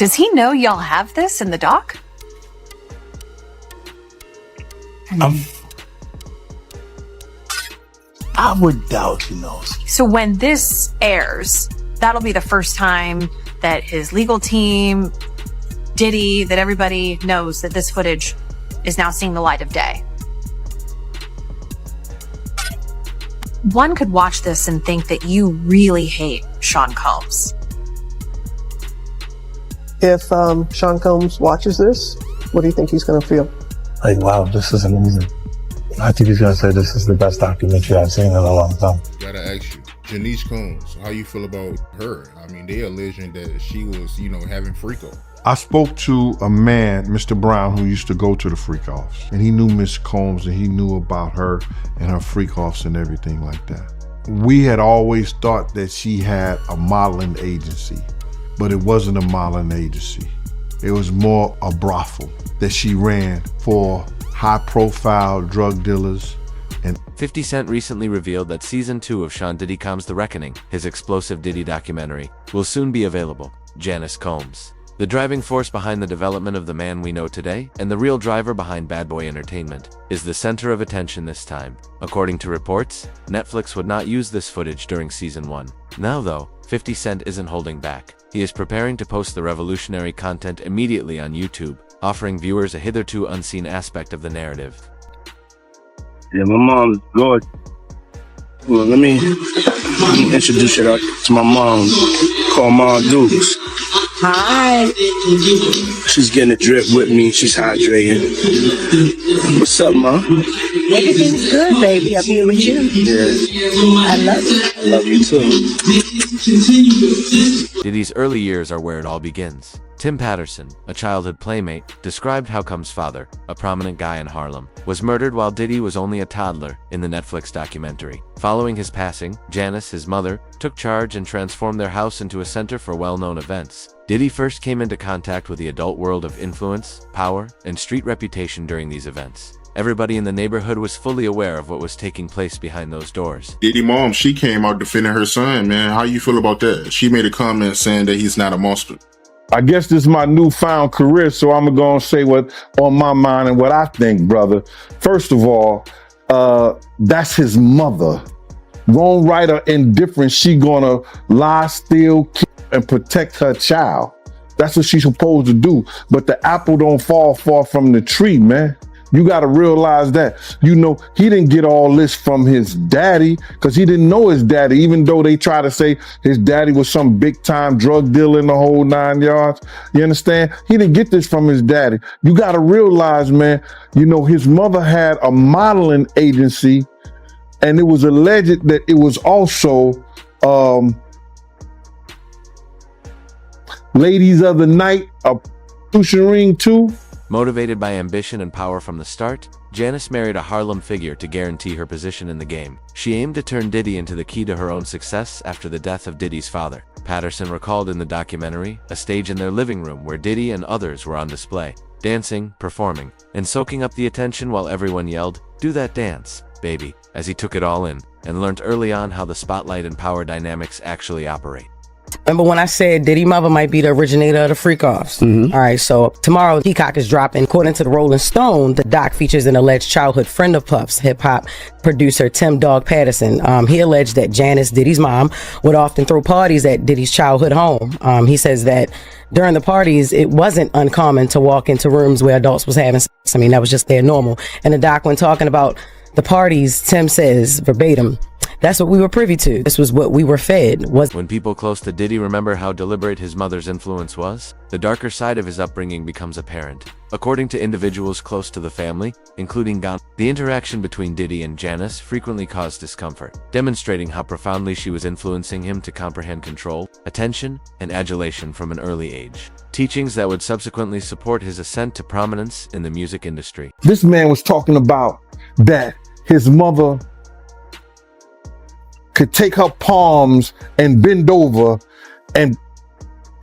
Does he know y'all have this in the doc? I would doubt he knows. So when this airs, that'll be the first time that his legal team, Diddy, that everybody knows that this footage is now seeing the light of day. One could watch this and think that you really hate Sean Combs. If Sean Combs watches this, what do you think he's going to feel? Like, wow, this is amazing. I think he's going to say this is the best documentary I've seen in a long time. Gotta ask you, Janice Combs, how you feel about her? I mean, they alleging that she was, having freak-off. I spoke to a man, Mr. Brown, who used to go to the freak-offs, and he knew Miss Combs, and he knew about her and her freak-offs and everything like that. We had always thought that she had a modeling agency, but it wasn't a modeling agency. It was more a brothel that she ran for high-profile drug dealers. And 50 Cent recently revealed that Season 2 of Sean Diddy Combs The Reckoning, his explosive Diddy documentary, will soon be available. Janice Combs, the driving force behind the development of the man we know today, and the real driver behind Bad Boy Entertainment, is the center of attention this time. According to reports, Netflix would not use this footage during Season 1. Now though, 50 Cent isn't holding back. He is preparing to post the revolutionary content immediately on YouTube, offering viewers a hitherto unseen aspect of the narrative. Yeah, my mom's gorgeous. Well, let me introduce you to my mom, called Mom Dukes. Hi. She's getting a drip with me. She's hydrating. What's up, Mom? Everything's good, baby. I'm here with you. Yeah. I love you. I love you too. Diddy's early years are where it all begins. Tim Patterson, a childhood playmate, described how Combs' father, a prominent guy in Harlem, was murdered while Diddy was only a toddler in the Netflix documentary. Following his passing, Janice, his mother, took charge and transformed their house into a center for well-known events. Diddy first came into contact with the adult world of influence, power, and street reputation during these events. Everybody in the neighborhood was fully aware of what was taking place behind those doors. Diddy mom, she came out defending her son, man. How you feel about that? She made a comment saying that he's not a monster. I guess this is my newfound career, so I'm going to say what on my mind and what I think, brother. First of all, that's his mother. Wrong, right, or indifferent, she going to lie, steal, kill, and protect her child. That's what she's supposed to do. But the apple don't fall far from the tree, man. You got to realize that. You know, he didn't get all this from his daddy because he didn't know his daddy, even though they try to say his daddy was some big time drug dealer in the whole 9 yards. You understand? He didn't get this from his daddy. You got to realize, man, you know, his mother had a modeling agency, and it was alleged that it was also Ladies of the Night, a prostitution ring too. Motivated by ambition and power from the start, Janice married a Harlem figure to guarantee her position in the game. She aimed to turn Diddy into the key to her own success after the death of Diddy's father. Patterson recalled in the documentary a stage in their living room where Diddy and others were on display, dancing, performing, and soaking up the attention while everyone yelled, "Do that dance, baby," as he took it all in and learned early on how the spotlight and power dynamics actually operate. Remember when I said Diddy mother might be the originator of the freak-offs? All right, so tomorrow Peacock is dropping. According to the Rolling Stone, the doc features an alleged childhood friend of Puff's, hip-hop producer Tim Dog Patterson. He alleged that Janice, Diddy's mom, would often throw parties at Diddy's childhood home. He says that during the parties, it wasn't uncommon to walk into rooms where adults was having sex. I mean, that was just their normal. And the doc, when talking about the parties, Tim says, verbatim, "That's what we were privy to. This was what we were fed." When people close to Diddy remember how deliberate his mother's influence was, the darker side of his upbringing becomes apparent. According to individuals close to the family, including Gon, the interaction between Diddy and Janice frequently caused discomfort, demonstrating how profoundly she was influencing him to comprehend control, attention, and adulation from an early age. Teachings that would subsequently support his ascent to prominence in the music industry. This man was talking about that his mother could take her palms and bend over and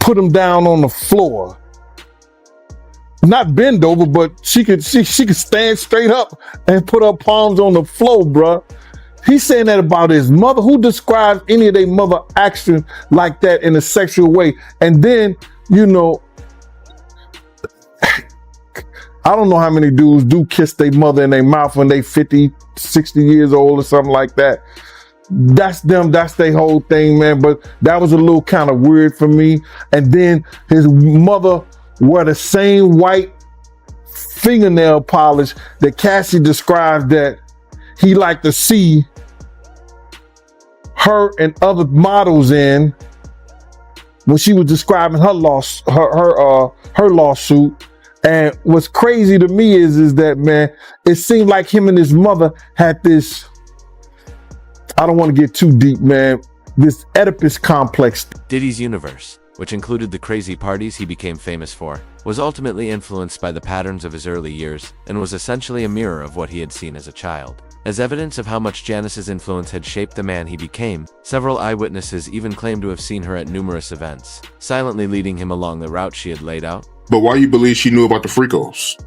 put them down on the floor. Not bend over, but she could stand straight up and put her palms on the floor, bruh. He's saying that about his mother. Who describes any of their mother action like that in a sexual way? And then, you know, I don't know how many dudes do kiss their mother in their mouth when they 50, 60 years old or something like that. That's them. That's their whole thing, man. But that was a little kind of weird for me. And then his mother wore the same white fingernail polish that Cassie described that he liked to see her and other models in when she was describing her lawsuit. And what's crazy to me is that, man, it seemed like him and his mother had this, I don't want to get too deep, man, this Oedipus complex. Diddy's universe, which included the crazy parties he became famous for, was ultimately influenced by the patterns of his early years and was essentially a mirror of what he had seen as a child. As evidence of how much Janice's influence had shaped the man he became, several eyewitnesses even claimed to have seen her at numerous events, silently leading him along the route she had laid out. But why you believe she knew about the freakos?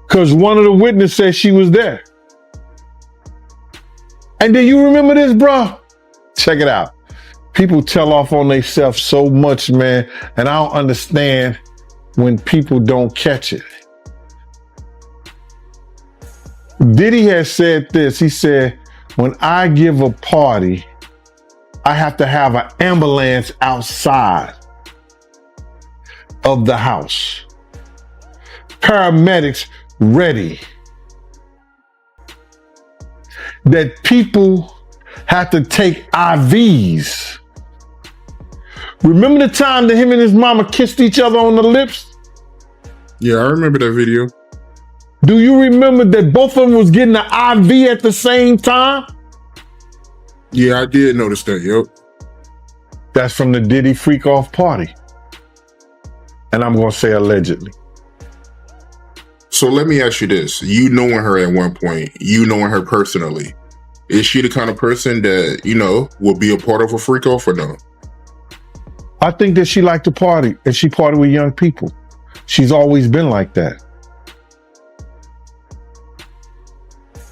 Because one of the witnesses said she was there. And do you remember this, bro? Check it out. People tell off on themselves so much, man, and I don't understand when people don't catch it. Diddy has said this. He said, when I give a party, I have to have an ambulance outside of the house. Paramedics ready. That people have to take IVs. Remember the time that him and his mama kissed each other on the lips? Yeah, I remember that video. Do you remember that both of them was getting an IV at the same time? Yeah, I did notice that, yep. That's from the Diddy freak off party. And I'm going to say allegedly. So let me ask you this. You knowing her at one point, you knowing her personally, is she the kind of person that, you know, will be a part of a freak off or no? I think that she liked to party and she partied with young people. She's always been like that.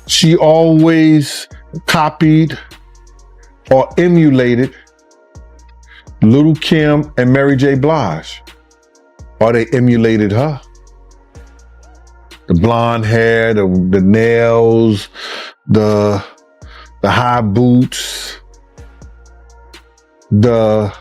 She always copied or emulated Little Kim and Mary J. Blige. Or they emulated her. The blonde hair, the nails, the high boots, the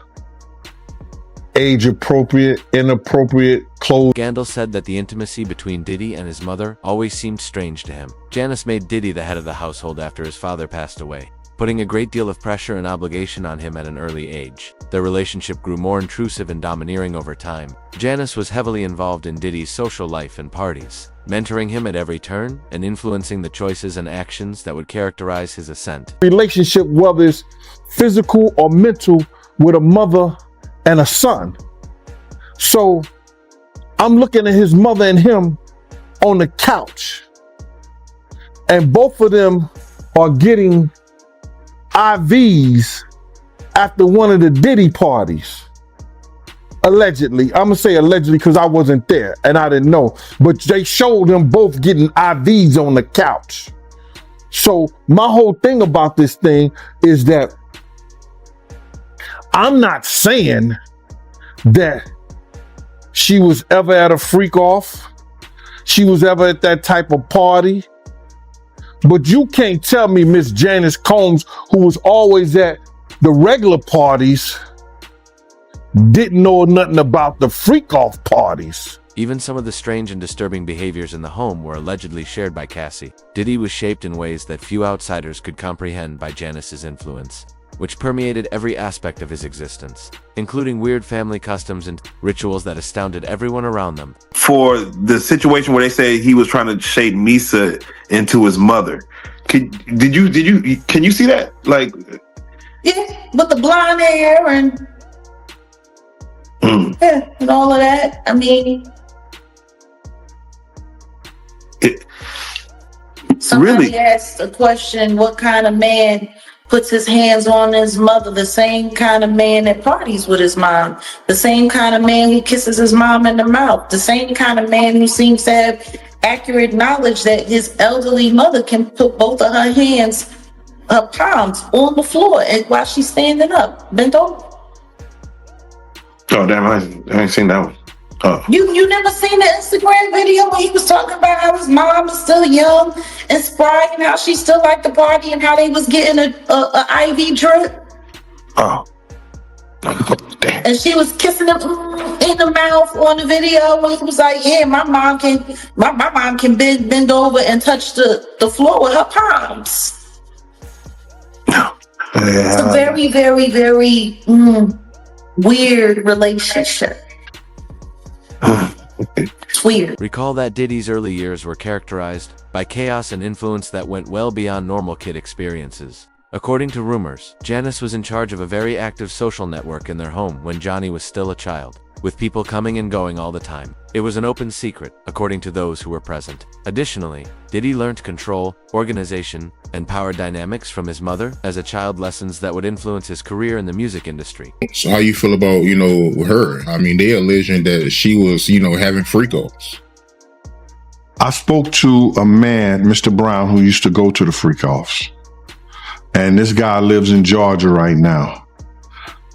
age-appropriate, inappropriate clothes. Scandal said that the intimacy between Diddy and his mother always seemed strange to him. Janice made Diddy the head of the household after his father passed away, putting a great deal of pressure and obligation on him at an early age. Their relationship grew more intrusive and domineering over time. Janice was heavily involved in Diddy's social life and parties, mentoring him at every turn and influencing the choices and actions that would characterize his ascent. Relationship, whether it's physical or mental, with a mother and a son. So I'm looking at his mother and him on the couch, and both of them are getting IVs after one of the Diddy parties. Allegedly. I'm gonna say allegedly because I wasn't there and I didn't know, but they showed them both getting IVs on the couch. So my whole thing about this thing is that I'm not saying that she was ever at a freak off, she was ever at that type of party, but you can't tell me Miss Janice Combs, who was always at the regular parties, didn't know nothing about the freak off parties. Even some of the strange and disturbing behaviors in the home were allegedly shared by Cassie. Diddy was shaped in ways that few outsiders could comprehend by Janice's influence, which permeated every aspect of his existence, including weird family customs and rituals that astounded everyone around them. For the situation where they say he was trying to shape Misa into his mother, can you see that? Like, yeah, with the blonde hair and yeah, and all of that. I mean, somebody really asked a question: what kind of man puts his hands on his mother? The same kind of man that parties with his mom, the same kind of man who kisses his mom in the mouth, the same kind of man who seems to have accurate knowledge that his elderly mother can put both of her hands, her palms, on the floor and while she's standing up, bent over. Oh damn! I ain't seen that one. You never seen the Instagram video when he was talking about how his mom is still young and spry and how she still liked the party and how they was getting a IV drip? Oh. And she was kissing him in the mouth on the video when he was like, yeah, my mom can bend over and touch the floor with her palms. It's a very, very, very weird relationship. It's weird. Recall that Diddy's early years were characterized by chaos and influence that went well beyond normal kid experiences. According to rumors, Janice was in charge of a very active social network in their home when Johnny was still a child, with people coming and going all the time. It was an open secret, according to those who were present. Additionally, Diddy learned control, organization, and power dynamics from his mother as a child, lessons that would influence his career in the music industry. So how you feel about, her? I mean, they alleging that she was, having freak-offs. I spoke to a man, Mr. Brown, who used to go to the freak-offs. And this guy lives in Georgia right now.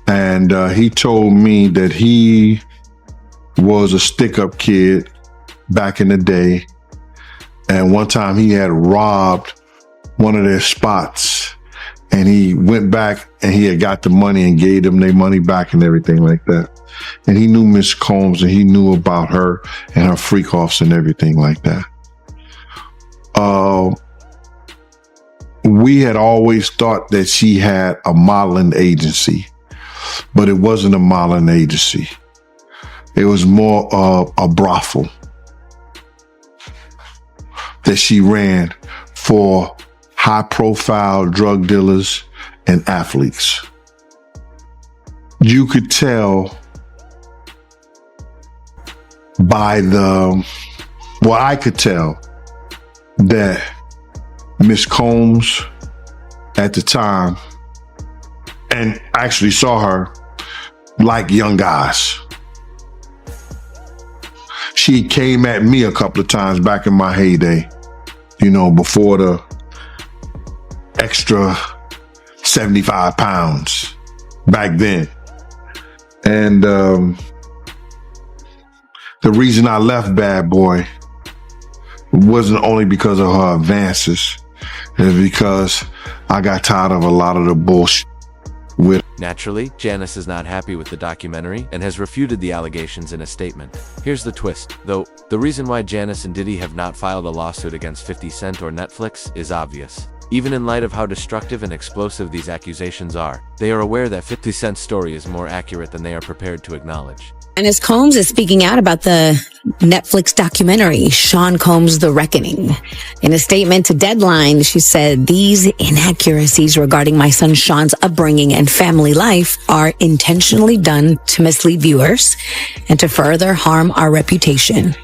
And he told me that he was a stick-up kid back in the day. And one time he had robbed one of their spots. And he went back and he had got the money and gave them their money back and everything like that. And he knew Miss Combs and he knew about her and her freak-offs and everything like that. We had always thought that she had a modeling agency, but it wasn't a modeling agency. It was more of a brothel that she ran for high-profile drug dealers and athletes. You could tell by I could tell that Miss Combs at the time, and actually saw her like young guys. She came at me a couple of times back in my heyday, before the extra 75 pounds back then. And the reason I left Bad Boy wasn't only because of her advances. It's because I got tired of a lot of the bullshit with. Naturally, Janice is not happy with the documentary and has refuted the allegations in a statement. Here's the twist, though. The reason why Janice and Diddy have not filed a lawsuit against 50 Cent or Netflix is obvious. Even in light of how destructive and explosive these accusations are, they are aware that 50 Cent's story is more accurate than they are prepared to acknowledge. Janice Combs is speaking out about the Netflix documentary, Sean Combs' The Reckoning. In a statement to Deadline, she said, "These inaccuracies regarding my son Sean's upbringing and family life are intentionally done to mislead viewers and to further harm our reputation."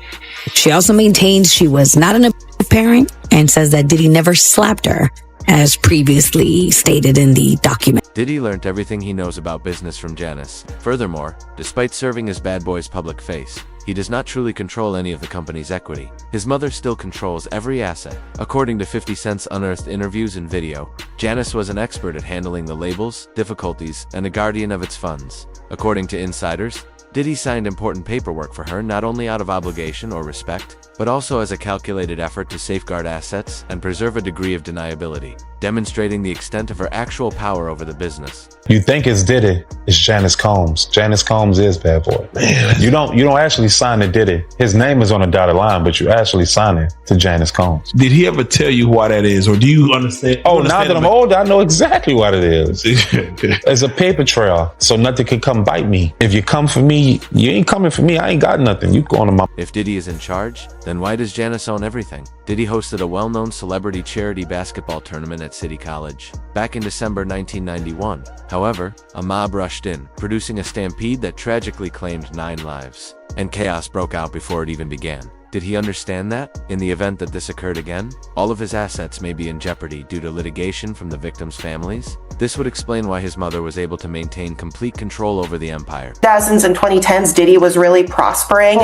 She also maintains she was not an abusive parent and says that Diddy never slapped her, as previously stated in the document. Diddy learned everything he knows about business from Janice. Furthermore, despite serving as Bad Boy's public face, he does not truly control any of the company's equity. His mother still controls every asset. According to 50 Cent's unearthed interviews and video, Janice was an expert at handling the labels, difficulties, and a guardian of its funds. According to insiders, Diddy signed important paperwork for her not only out of obligation or respect, but also as a calculated effort to safeguard assets and preserve a degree of deniability, demonstrating the extent of her actual power over the business. You think it's Diddy, it's Janice Combs. Janice Combs is Bad Boy. Man. You don't actually sign to Diddy. His name is on the dotted line, but you actually sign it to Janice Combs. Did he ever tell you why that is, or do you understand? Oh, now that I'm older, I know exactly what it is. It's a paper trail, so nothing can come bite me. If you come for me, you ain't coming for me. I ain't got nothing. You going to my... If Diddy is in charge, then why does Janice own everything? Diddy hosted a well-known celebrity charity basketball tournament at City College back in December 1991. However, a mob rushed in, producing a stampede that tragically claimed 9 lives, and chaos broke out before it even began. Did he understand that, in the event that this occurred again, all of his assets may be in jeopardy due to litigation from the victims' families? This would explain why his mother was able to maintain complete control over the empire. 2000s and 2010s, Diddy was really prospering,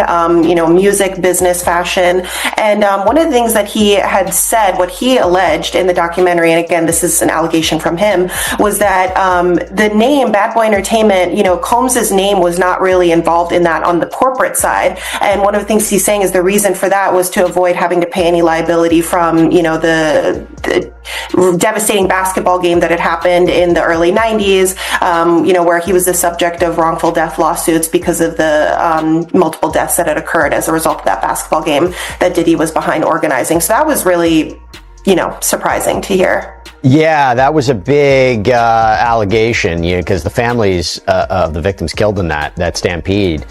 music, business, fashion. And one of the things that he had said, what he alleged in the documentary, and again, this is an allegation from him, was that the name Bad Boy Entertainment, Combs's name was not really involved in that on the corporate side. And one of the things he's saying is the reason for that was to avoid having to pay any liability from, the devastating basketball game that had happened in the early 90s, where he was the subject of wrongful death lawsuits because of the multiple deaths that had occurred as a result of that basketball game that Diddy was behind organizing. So that was really, surprising to hear. Yeah, that was a big allegation, because the families of the victims killed in that stampede,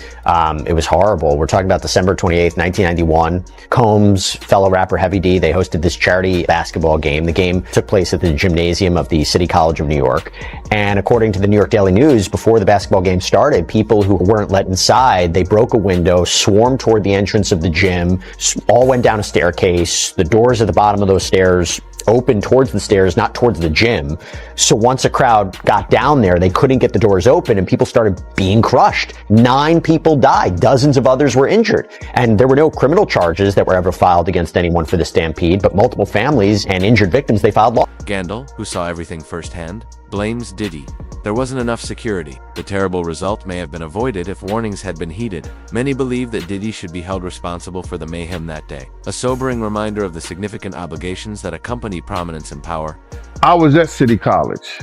it was horrible. We're talking about December 28th, 1991. Combs, fellow rapper Heavy D, they hosted this charity basketball game. The game took place at the gymnasium of the City College of New York. And according to the New York Daily News, before the basketball game started, people who weren't let inside, they broke a window, swarmed toward the entrance of the gym, all went down a staircase. The doors at the bottom of those stairs open towards the stairs, not towards the gym. So once a crowd got down there, they couldn't get the doors open and people started being crushed. 9 people died. Dozens of others were injured. And there were no criminal charges that were ever filed against anyone for the stampede, but multiple families and injured victims, they filed law. Gandil, who saw everything firsthand, blames Diddy. There wasn't enough security. The terrible result may have been avoided if warnings had been heeded. Many believe that Diddy should be held responsible for the mayhem that day. A sobering reminder of the significant obligations that accompany prominence and power. I was at City College.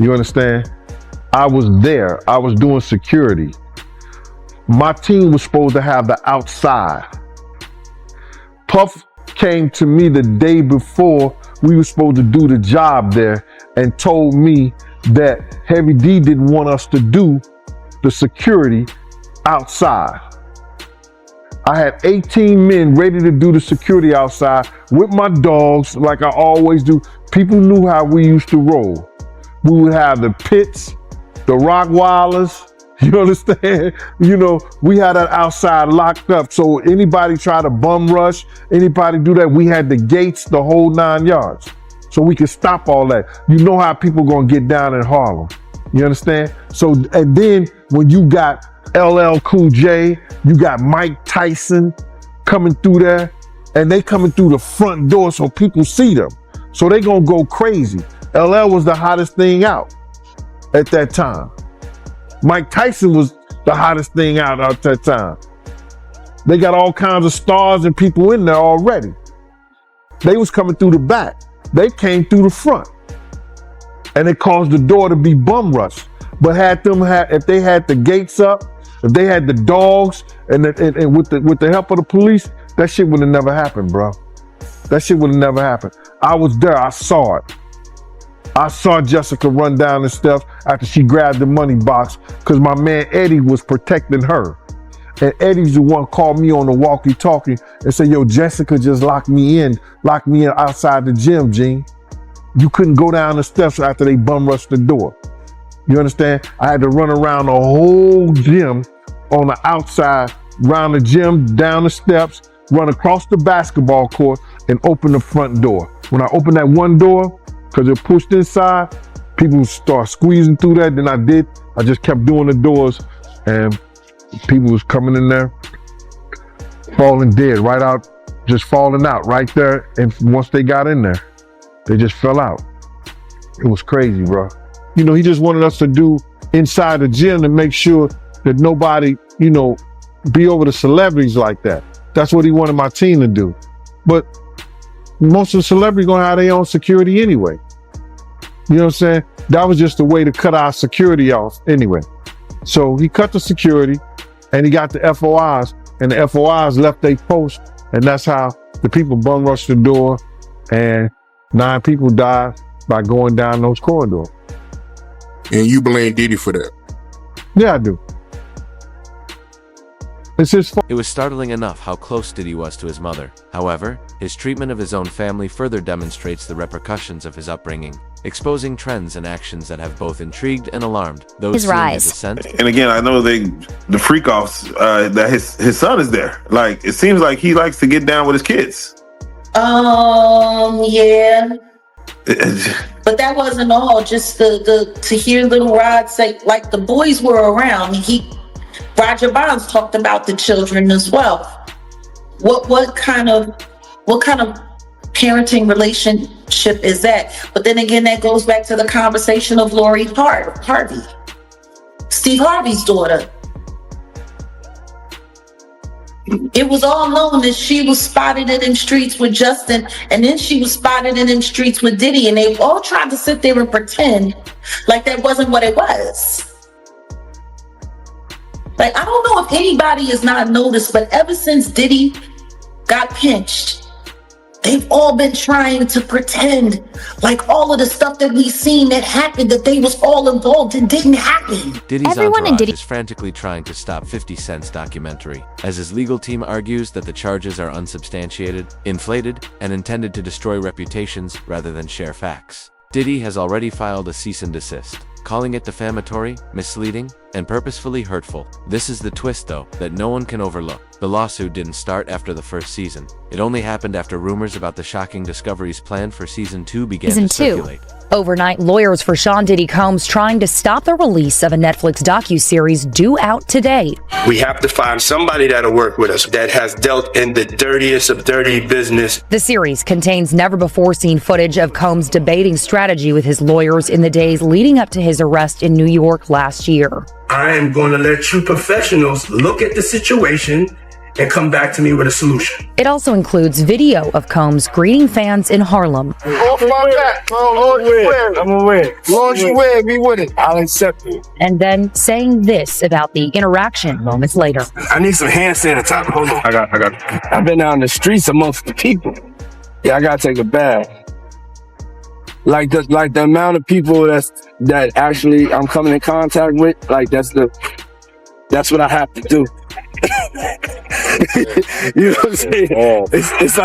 You understand? I was there. I was doing security. My team was supposed to have the outside. Puff came to me the day before we were supposed to do the job there and told me that Heavy D didn't want us to do the security outside. I had 18 men ready to do the security outside with my dogs, like I always do. People knew how we used to roll. We would have the pits, the Rockwilders, you understand? We had that outside locked up. So anybody try to bum rush, anybody do that, we had the gates, the whole 9 yards. So we could stop all that. You know how people gonna get down in Harlem. You understand? So, and then when you got LL Cool J, you got Mike Tyson coming through there, and they coming through the front door so people see them. So they gonna go crazy. LL was the hottest thing out at that time. Mike Tyson was the hottest thing out at that time. They got all kinds of stars and people in there already. They was coming through the back. They came through the front. And it caused the door to be bum rushed. But if they had the gates up, if they had the dogs, and with the help of the police, that shit would have never happened, bro. That shit would have never happened. I was there, I saw it. I saw Jessica run down the steps after she grabbed the money box because my man Eddie was protecting her. And Eddie's the one called me on the walkie-talkie and said, yo, Jessica just locked me in outside the gym, Gene. You couldn't go down the steps after they bum rushed the door. You understand? I had to run around the whole gym on the outside, around the gym, down the steps, run across the basketball court and open the front door. When I opened that one door, because it pushed inside, people start squeezing through that. Then I just kept doing the doors and people was coming in there, falling dead, right out, just falling out right there. And once they got in there, they just fell out. It was crazy, bro. He just wanted us to do inside the gym to make sure that nobody, be over the celebrities like that. That's what he wanted my team to do. But most of the celebrities gonna have their own security anyway. You know what I'm saying? That was just a way to cut our security off anyway. So he cut the security and he got the FOIs, and the FOIs left their post, and that's how the people bum rushed the door and 9 people died by going down those corridors. And you blame Diddy for that? Yeah, I do. It's his fault. It was startling enough how close Diddy was to his mother. However, his treatment of his own family further demonstrates the repercussions of his upbringing, exposing trends and actions that have both intrigued and alarmed those His seeing rise. his ascent. And again, I know the freak offs that his son is there. Like, it seems like he likes to get down with his kids. Yeah. But that wasn't all. Just to hear Little Rod say, like, the boys were around. Roger Bonds talked about the children as well. What kind of parenting relationship is that? But then again, that goes back to the conversation of Lori Harvey, Steve Harvey's daughter. It was all known that she was spotted in them streets with Justin, and then she was spotted in them streets with Diddy, and they all tried to sit there and pretend like that wasn't what it was. Like, I don't know if anybody has not noticed, but ever since Diddy got pinched, they've all been trying to pretend like all of the stuff that we've seen that happened, that they was all involved and didn't happen. Diddy's entourage is frantically trying to stop 50 Cent's documentary, as his legal team argues that the charges are unsubstantiated, inflated, and intended to destroy reputations rather than share facts. Diddy has already filed a cease and desist, calling it defamatory, misleading, and purposefully hurtful. This is the twist, though, that no one can overlook. The lawsuit didn't start after the first season. It only happened after rumors about the shocking discoveries planned for season 2 began to circulate. Overnight, lawyers for Sean Diddy Combs trying to stop the release of a Netflix docuseries due out today. We have to find somebody that'll work with us that has dealt in the dirtiest of dirty business. The series contains never-before-seen footage of Combs debating strategy with his lawyers in the days leading up to his arrest in New York last year. I am going to let you professionals look at the situation and come back to me with a solution. It also includes video of Combs greeting fans in Harlem. Off my back. I'm gonna win. As long as you win, be with it. I'll accept it. And then saying this about the interaction moments later. I need some hand sanitizer. Hold on. I got it. I've been out in the streets amongst the people. Yeah, I gotta take a bath. Like the amount of people that actually I'm coming in contact with, like that's what I have to do. You know what I'm saying? It's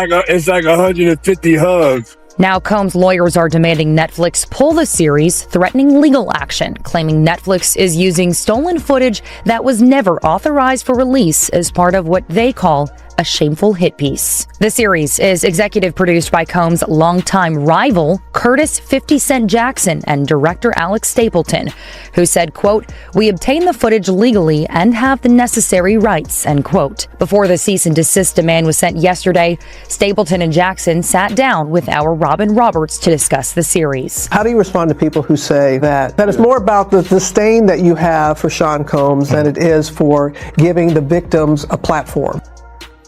like 150 hugs. Now Combs' lawyers are demanding Netflix pull the series, threatening legal action, claiming Netflix is using stolen footage that was never authorized for release as part of what they call a shameful hit piece. The series is executive produced by Combs' longtime rival, Curtis 50 Cent Jackson, and director Alex Stapleton, who said, quote, "We obtained the footage legally and have the necessary rights," end quote. Before the cease and desist demand was sent yesterday, Stapleton and Jackson sat down with our Robin Roberts to discuss the series. How do you respond to people who say that it's more about the disdain that you have for Sean Combs than it is for giving the victims a platform?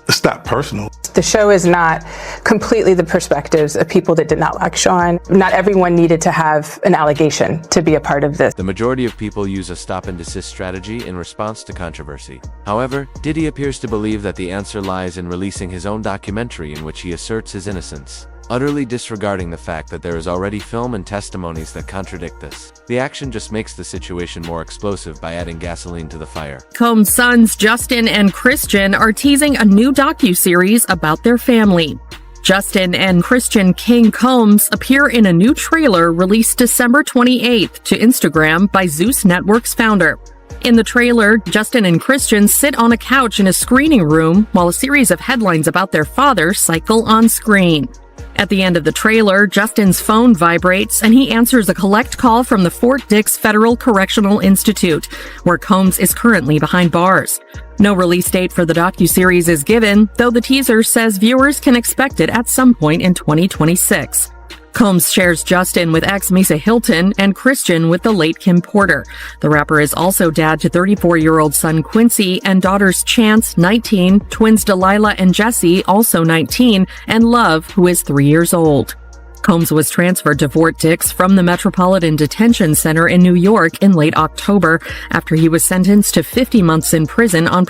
It's not personal. The show is not completely the perspectives of people that did not like Sean. Not everyone needed to have an allegation to be a part of this. The majority of people use a stop and desist strategy in response to controversy. However, Diddy appears to believe that the answer lies in releasing his own documentary in which he asserts his innocence, utterly disregarding the fact that there is already film and testimonies that contradict this. The action just makes the situation more explosive by adding gasoline to the fire. Combs' sons Justin and Christian are teasing a new docuseries about their family. Justin and Christian King Combs appear in a new trailer released December 28th to Instagram by Zeus Network's founder. In the trailer, Justin and Christian sit on a couch in a screening room while a series of headlines about their father cycle on screen. At the end of the trailer, Justin's phone vibrates and he answers a collect call from the Fort Dix Federal Correctional Institute, where Combs is currently behind bars. No release date for the docuseries is given, though the teaser says viewers can expect it at some point in 2026. Combs shares Justin with ex-Misa Hilton and Christian with the late Kim Porter. The rapper is also dad to 34-year-old son Quincy and daughters Chance, 19, twins Delilah and Jesse, also 19, and Love, who is 3 years old. Combs was transferred to Fort Dix from the Metropolitan Detention Center in New York in late October after he was sentenced to 50 months in prison on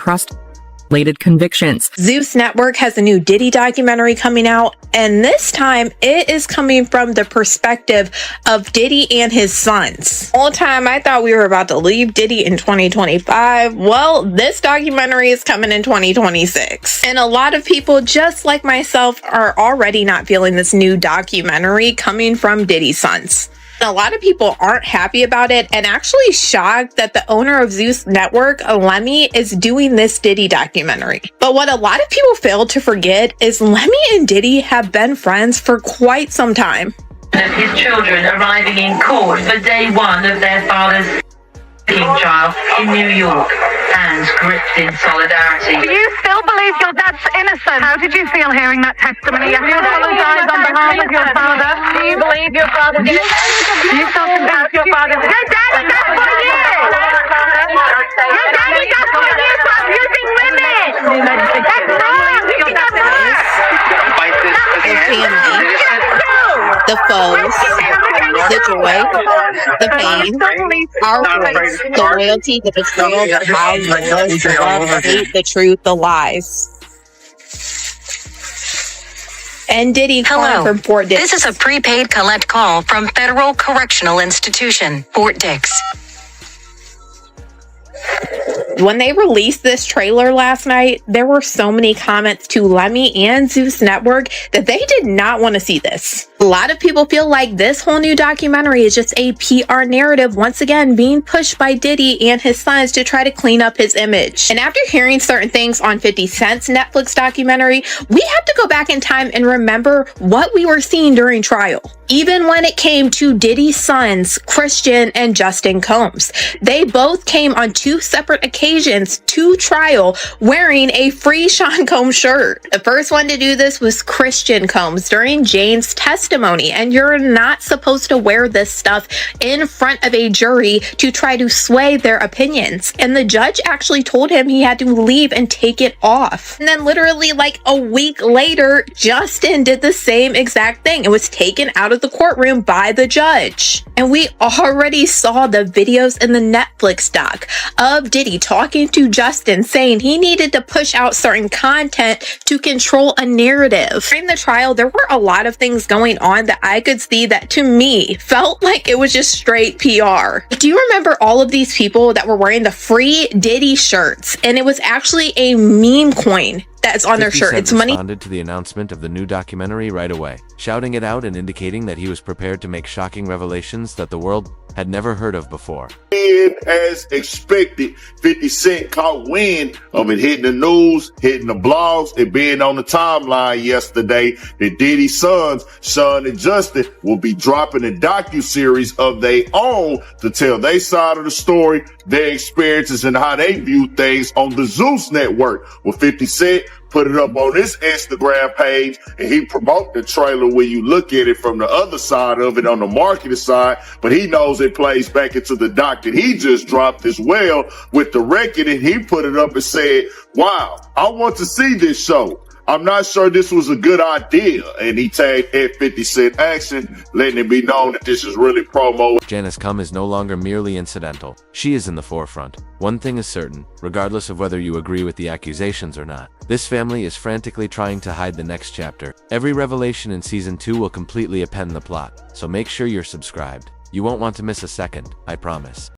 related convictions. Zeus Network has a new Diddy documentary coming out, and this time it is coming from the perspective of Diddy and his sons. All the time I thought we were about to leave Diddy in 2025. Well, this documentary is coming in 2026. And a lot of people, just like myself, are already not feeling this new documentary coming from Diddy's sons. A lot of people aren't happy about it and actually shocked that the owner of Zeus Network, Lemmy, is doing this Diddy documentary. But what a lot of people fail to forget is Lemmy and Diddy have been friends for quite some time. Of his children arriving in court for day one of their father's trial in New York, hands gripped in solidarity. Do you still believe your dad's innocent? How did you feel hearing that testimony? Have you apologized on behalf of your father? Do you believe your father's innocent? Do you still convince your father's innocent? Your daddy does for you! Your daddy does for you for abusing women! That's wrong! You cannot do The foes, the joy, the pain, our voice, the loyalty, the betrayal, the lies, the love, the hate, the truth, the lies. And Diddy calling from Fort Dix. This is a prepaid collect call from Federal Correctional Institution, Fort Dix. When they released this trailer last night, there were so many comments to Lemmy and Zeus Network that they did not want to see this. A lot of people feel like this whole new documentary is just a PR narrative, once again being pushed by Diddy and his sons to try to clean up his image. And after hearing certain things on 50 Cent's Netflix documentary, we have to go back in time and remember what we were seeing during trial. Even when it came to Diddy's sons, Christian and Justin Combs, they both came on two separate occasions to trial wearing a free Sean Combs shirt. The first one to do this was Christian Combs during Jane's testimony, and you're not supposed to wear this stuff in front of a jury to try to sway their opinions. And the judge actually told him he had to leave and take it off. And then literally like a week later, Justin did the same exact thing. It was taken out of the courtroom by the judge. And we already saw the videos in the Netflix doc of Diddy talking to Justin, saying he needed to push out certain content to control a narrative. During the trial, there were a lot of things going on that I could see that to me felt like it was just straight PR. Do you remember all of these people that were wearing the free Diddy shirts? And it was actually a meme coin that's on their shirt. It's money. Responded to the announcement of the new documentary right away, shouting it out and indicating that he was prepared to make shocking revelations that the world had never heard of before. As expected, 50 Cent caught wind of it hitting the news, hitting the blogs, and being on the timeline yesterday that Diddy's sons, Sean and Justin, will be dropping a docuseries of their own to tell their side of the story, their experiences, and how they view things on the Zeus Network. With 50 Cent put it up on his Instagram page, and he promote the trailer where you look at it from the other side of it on the marketing side, but he knows it plays back into the doc that he just dropped as well with the record, and he put it up and said, wow, I want to see this show. I'm not sure this was a good idea. And he tagged at 50 Cent Action, letting it be known that this is really promo. Janice Cum is no longer merely incidental. She is in the forefront. One thing is certain, regardless of whether you agree with the accusations or not, this family is frantically trying to hide the next chapter. Every revelation in season 2 will completely upend the plot, so make sure you're subscribed. You won't want to miss a second, I promise.